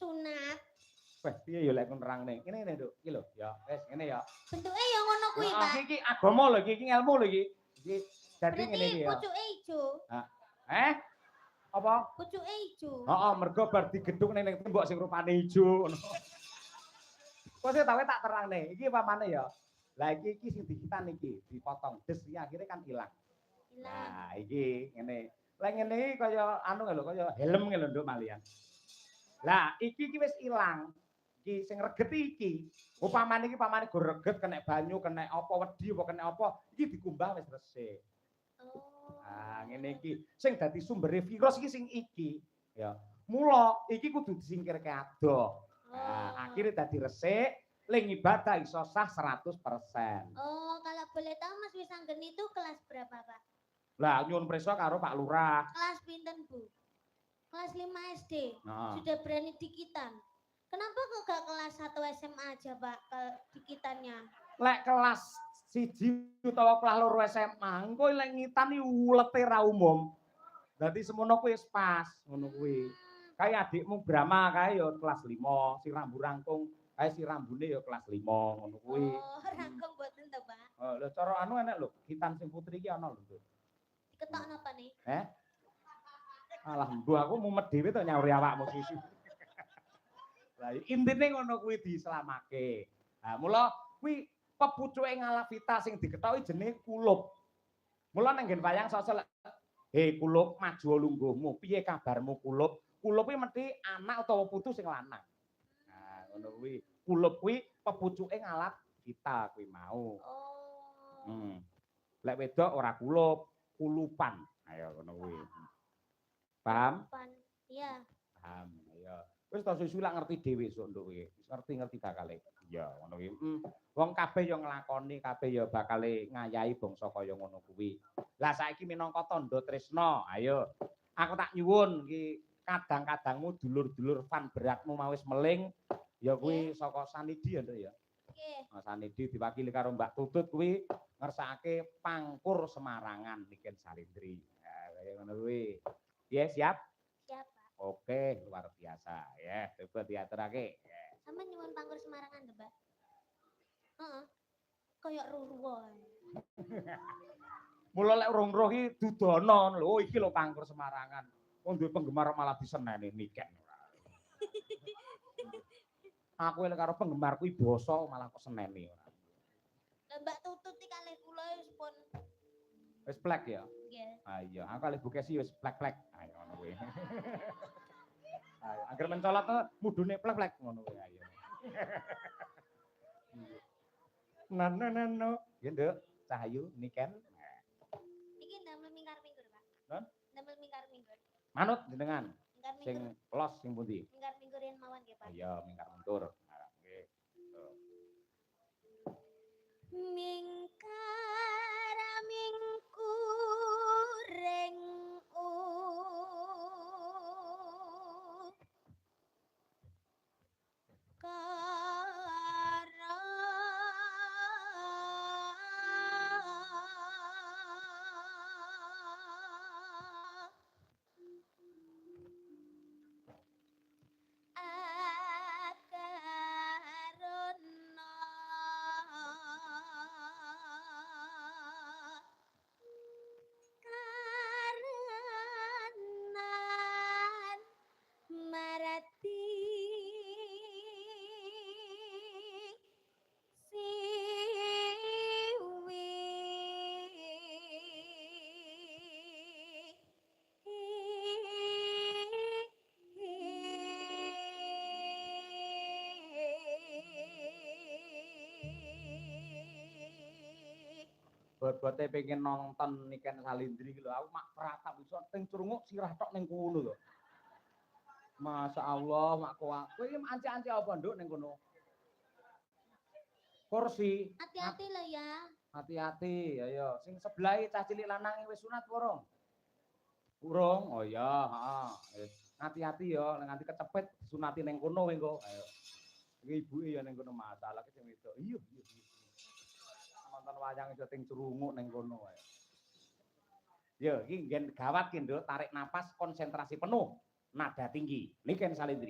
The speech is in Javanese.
Sunat. Weh, piye ya lek nerangne? Ngene Nduk, iki lho, ya. Wis ngene ya. Bentuke ya ngono kuwi, Heeh, Pak. iki agama lho iki ilmu lho iki. Iki dadi Berarti ngene iki ya. pucuke ijo. Ha. Eh? Apa? Pucuke ijo. Heeh, mergo bar digedhuk ning tembok sing rupane ijo ngono. Kok sih tak terangne. Iki pamane ya. Lah iki sing dikitan iki, dipotong des iki akhirnya kan ilang. Ilang. Nah, iki ngene. Lah ngene iki kaya anu lho, kaya helm lho Nduk malian. Lah iki wis ilang. Iki sing reget iki. Upamane iki pamane go reget kena banyu, kena apa wedi apa kena apa, iki dikumbah wis resik. Oh. Ah, ngene iki. Sing dadi sumbere virus iki sing iki. Ya. Mula iki kudu disingkirke adoh. Nah, akhirnya dadi resik, ling ibadah iso sah 100%. Oh, kalau boleh tahu Mas Wisanggen itu kelas berapa, Pak? Lah, nyuwun prisa karo Pak Lurah. Kelas pinten, Bu? Kelas 5 SD. Nah. Sudah berani dikitan. Kenapa kok gak kelas 1 SMA aja, Pak, ke dikitannya? Lek kelas 1 utawa kelas 2 SMA, engko lek ngitan iki ulete ra umum. Dadi semono kuwi wis pas, ngono kuwi. Kayak adikmu Brahma kae ya kelas 5, si rambu rangkung, kae si rambune ya kelas 5, ngono kuwi. Oh, rangkung boten to, Pak. Oh, lho cara anu enek lho, kitan sing putri iki ana lho, Nduk. Ketokno apa nih? Alah, mbuh aku mumet dhewe to nyauri awakmu susu. Lah intine ngono kuwi dislamake. Nah, mula kuwi pepucuke ngalafita sing diketoki jenenge kulup. Mula ning nggen wayang sosok he kulup maju lungguhmu, piye kabarmu kulup? Kulup kuwi mesti anak utawa putu sing lanang. Nah, ngono kuwi. Kulup kuwi pepucuke ngalafita kuwi mau. Oh. Lek wedok ora kulup, kulupan. Ayo ngono kuwi. Paham? Iya. Paham, ya. Wis to susu lak ngerti dhewe sok nduk kuwi. Wis ngerti bakale. Ya, ngono kuwi. Wong kabeh ya nglakoni, kabeh ya bakale ngayahi bangsa kaya ngono kuwi. Lah saiki minangka tandha tresna, ayo. Aku tak nyuwun iki kadang-kadangmu dulur-dulur fan beratmu mau wis meling, ya kuwi saka Sanidi ya, Nduk ya. Nggih. Nah, Sanidi diwakili karo Mbak Tutut kuwi ngersakake pangkur Semarangan Niken Salindri. Nah, kaya ngono kuwi. Piye siap? Siap, Pak. Oke, luar biasa. Ya, coba diaturake. Sama nyuwun pangkur Semarangan to, Pak? Heeh. Kayak ruruh. Mula lek urung-urung iki dudono lho, iki lho pangkur Semarangan. Wong duwe penggemar malah diseneni Niken. Aku lek karo penggemarku iki basa malah kok seneni ora. Lah Mbak Tutut iki kalih kula wis pun Wis plek ya? nggih. Ah iya, aku kalih Bukesi wis plek-plek. Ayo ngono kuwi. Ayo, agar mencolot mudune plek-plek ngono kuwi ayo. Nananano, ya Nduk, Cahayu Niken. Iki ndamel mingkar-minggur, Pak. Non? Ndamel mingkar-minggur. Manut jenengan. Sing Mingkar-minggur. los sing pundi? Mingkar-minggurin mawon nggih, Pak. Iya, mingkar-mingkur. Nah, nggih. Mingkar-mingkuring kara akarana karanan marati siwi Bot-bote pengen nonton Niken Salindri iki lho, aku mak pratap iso teng crunguk sirah tok ning kono lho. Masya Allah, mak kowe iki anci-anci apa Nduk ning kono? Kursi. Hati-hati lho ya. Hati-hati, ayo. Sing sebelah cah cilik lanang wis sunat urung? Urung? Oh iya, heeh. Hati-hati ya, nganti kecepet sunati ning kono engko. Ayo. Iki ibuke ya ning kono masalah ki sing wedok. Iya. Nonton wayang iso ting crunguk ning kono ae. Yo, iki nggen gawat ki, Nduk, tarik napas konsentrasi penuh. Nada tinggi. Niken Salindri.